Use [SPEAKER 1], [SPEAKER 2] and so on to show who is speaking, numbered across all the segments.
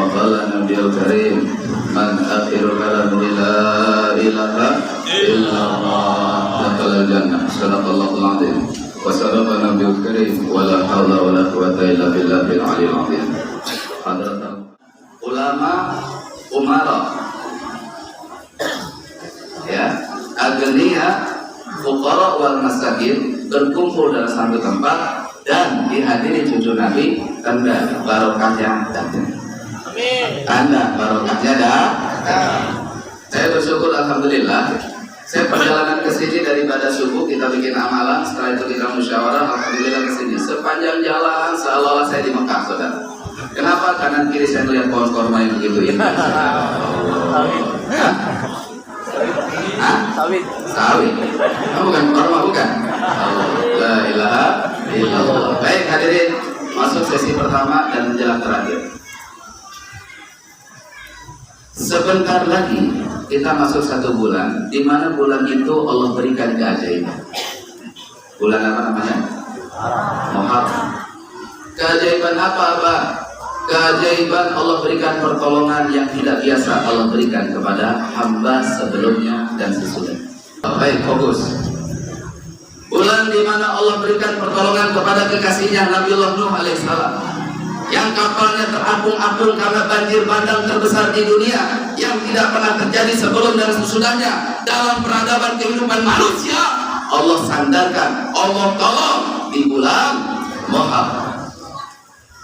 [SPEAKER 1] وقال النبي الكريم من آخر كلام لا إله إلا الله دخل الجنة صدق الله العظيم وصدق النبي الكريم ولا حول ولا قوة إلا بالله العلي العظيم. Ulama umara, ya, agniya, fuqara wal masakin berkumpul dalam satu tempat dan dihadiri cucu Nabi, tanda barokahnya datang. Tanda barokahnya datang. Saya bersyukur alhamdulillah. Saya perjalanan ke sini daripada subuh kita bikin amalan, setelah itu kita musyawarah, alhamdulillah ke sini. Sepanjang jalan seolah-olah saya di Mekah, saudara. Kenapa? Kanan kiri saya melihat pohon korma yang begitu indah.
[SPEAKER 2] Sawit.
[SPEAKER 1] Sawit. Bukan korma, bukan. La ilaha illallah. Baik hadirin, masuk sesi pertama dan menjelang terakhir. Sebentar lagi kita masuk satu bulan, di mana bulan itu Allah berikan keajaiban. Bulan apa namanya? Muharram. Keajaiban apa, Pak? Keajaiban Allah berikan pertolongan yang tidak biasa Allah berikan kepada hamba sebelumnya dan sesudahnya. Baik, fokus. Bulan di mana Allah berikan pertolongan kepada kekasihnya Nabiullah Nuh alaihissalam, yang kapalnya terapung-apung karena banjir bandang terbesar di dunia yang tidak pernah terjadi sebelum dan sesudahnya dalam peradaban kehidupan manusia. Allah sandarkan, Allah tolong di bulan Muharram,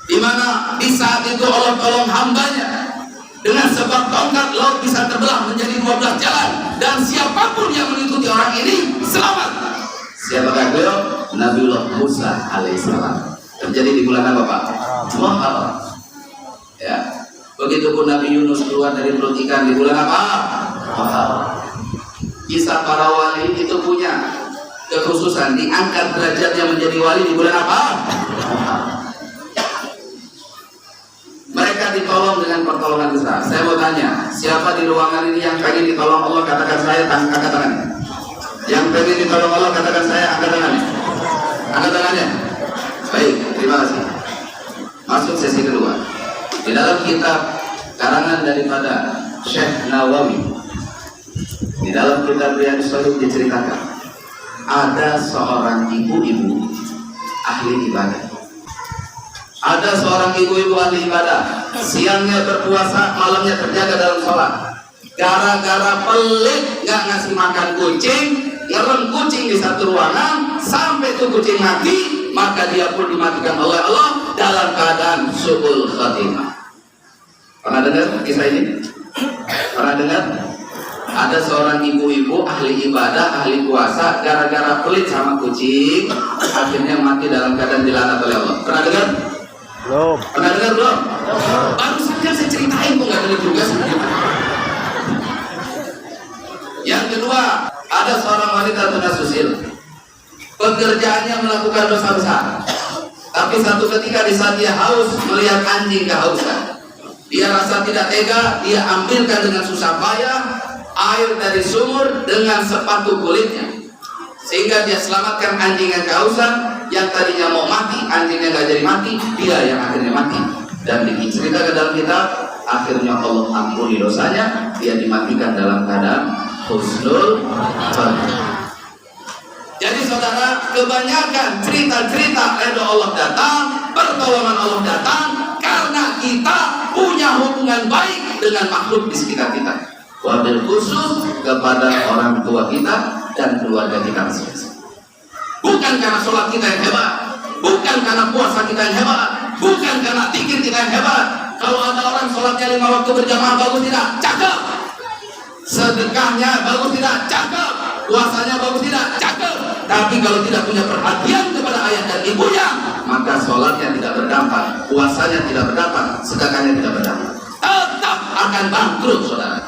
[SPEAKER 1] di mana di saat itu Allah tolong hambanya dengan sebab tongkat laut bisa terbelah menjadi 12 jalan dan siapapun yang mengikuti orang ini selamat. Siapakah beliau? Nabiullah Musa alaihissalam. Terjadi di bulan apa, Pak? Muharram. Ya. Begitupun Nabi Yunus keluar dari perut ikan di bulan apa? Muharram. Kisah para wali itu punya kekhususan, diangkat derajatnya menjadi wali di bulan apa? Muharram. Mereka ditolong dengan pertolongan besar. Saya mau tanya, siapa di ruangan ini yang pengen ditolong Allah? Katakan saya, angkat tangannya. Yang pengen ditolong Allah, katakan saya, angkat tangannya. Angkat tangannya. Baik, terima kasih. Masuk sesi kedua. Di dalam kitab karangan daripada Syekh Nawawi, di dalam kitab Riyadhus Shalihin diceritakan ada seorang ibu-ibu ahli ibadah. Ada seorang ibu-ibu ahli ibadah, siangnya berpuasa, malamnya terjaga dalam sholat. Gara-gara pelit nggak ngasih makan kucing, ngerem kucing di satu ruangan sampai itu kucing mati, maka dia pun dimatikan oleh Allah dalam keadaan su'ul khatimah. Pernah dengar kisah ini? Pernah dengar? Ada seorang ibu-ibu ahli ibadah, ahli puasa, gara-gara pelit sama kucing, akhirnya mati dalam keadaan dilaknat oleh Allah. Pernah dengar?
[SPEAKER 2] Belum.
[SPEAKER 1] Pernah dengar belum? Baru saja saya ceritain, kok nggak dengar juga sih. Yang kedua, ada seorang wanita tunasusil, pekerjaannya melakukan dosa besar. Tapi satu ketika di saat dia haus melihat anjing kehausan, dia rasa tidak tega, dia ambilkan dengan susah payah air dari sumur dengan sepatu kulitnya, sehingga dia selamatkan anjing yang kehausan. Yang tadinya mau mati, anjingnya nggak jadi mati, dia yang akhirnya mati. Dan diceritakan dalam kitab, akhirnya Allah ampuni dosanya, dia dimatikan dalam keadaan husnul khatimah. Jadi saudara, kebanyakan cerita-cerita ridho Allah datang, pertolongan Allah datang karena kita punya hubungan baik dengan makhluk di sekitar kita. Wabil khusus kepada orang tua kita dan keluarga kita masing-masing. Bukan karena sholat kita yang hebat, bukan karena puasa kita yang hebat, bukan karena zikir kita yang hebat. Kalau ada orang sholatnya 5 waktu berjamaah, bagus tidak? Cakep. Sedekahnya bagus tidak? Cakep. Puasanya bagus tidak? Cakep. Tapi kalau tidak punya perhatian kepada ayah dan ibunya, maka sholatnya tidak berdampak, puasanya tidak berdampak, sedekahnya tidak berdampak, tetap akan bangkrut, saudara.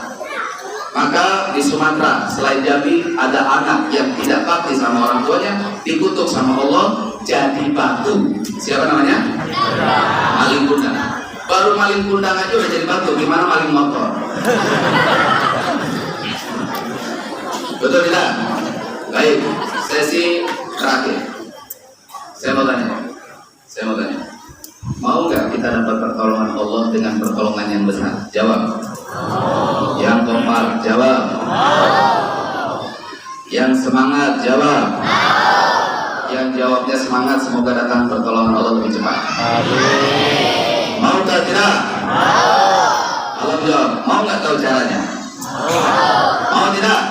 [SPEAKER 1] Maka di Sumatera selain Jambi ada anak yang tidak bakti sama orang tuanya, dikutuk sama Allah jadi batu. Siapa namanya? Maling kundang. Baru maling kundang aja udah jadi batu, gimana maling motor? Betul tidak? Baik, sesi terakhir. Saya mau tanya, mau nggak kita dapat pertolongan Allah dengan pertolongan yang besar? Jawab. Yang kompak, jawab. Yang semangat, jawab. Yang jawabnya semangat, semoga datang pertolongan Allah lebih cepat. Mau atau tidak? Allah jawab, mau nggak tahu caranya? Mau tidak?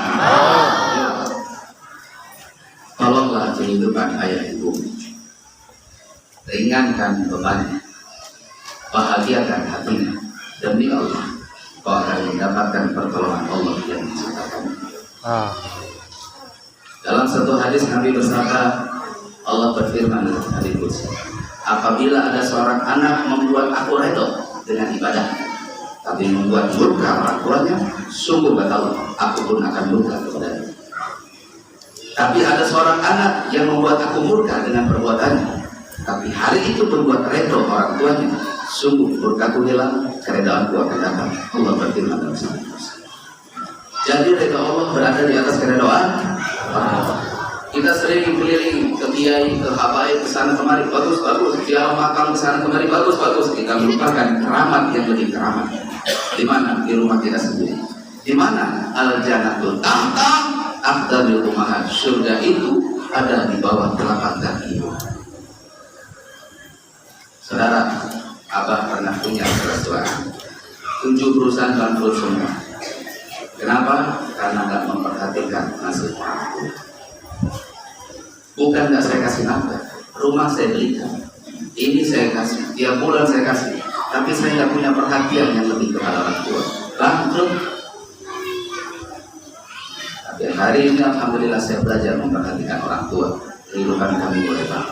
[SPEAKER 1] Tolonglah kehidupan ayah ibu, ringankan bebannya, bahagiakan hatinya. Demi Allah, kau akan mendapatkan pertolongan Allah yang menciptakan. Dalam satu hadis Nabi bersabda, Allah berfirman dalam hadis qudsi, apabila ada seorang anak membuat aku redha dengan ibadah, tapi membuat murka orang tuanya, sungguh batal, aku pun akan murka kepadanya. Tapi ada seorang anak yang membuat aku murka dengan perbuatannya, tapi hari itu berbuat redha orang tuanya, sungguh murkaku hilang, keredaanku akan datang. Allah berfirman dalam hadis. Jadi redha Allah berada di atas keredaan Allah. Kita sering keliling ke kiai, ke habaib, ke sana kemari, bagus, ziarah makam ke sana kemari, bagus. Kita melupakan keramat yang lebih keramat. Di mana? Di rumah kita sendiri. Di mana? Al-Jannatul tahta aqdamil ummahat. Surga itu ada di bawah telapak kaki ibu. Saudara, Abah pernah punya restoran 7 perusahaan bangkrut semua. Kenapa? Karena nggak memperhatikan nasib orang tua. Bukan nggak saya kasih nafkah, rumah saya belikan, ini saya kasih, tiap bulan saya kasih, tapi saya nggak punya perhatian yang lebih kepada orang tua. Bangkrut. Tapi hari ini alhamdulillah saya belajar memperhatikan orang tua. Kehidupan kami boleh bangkrut.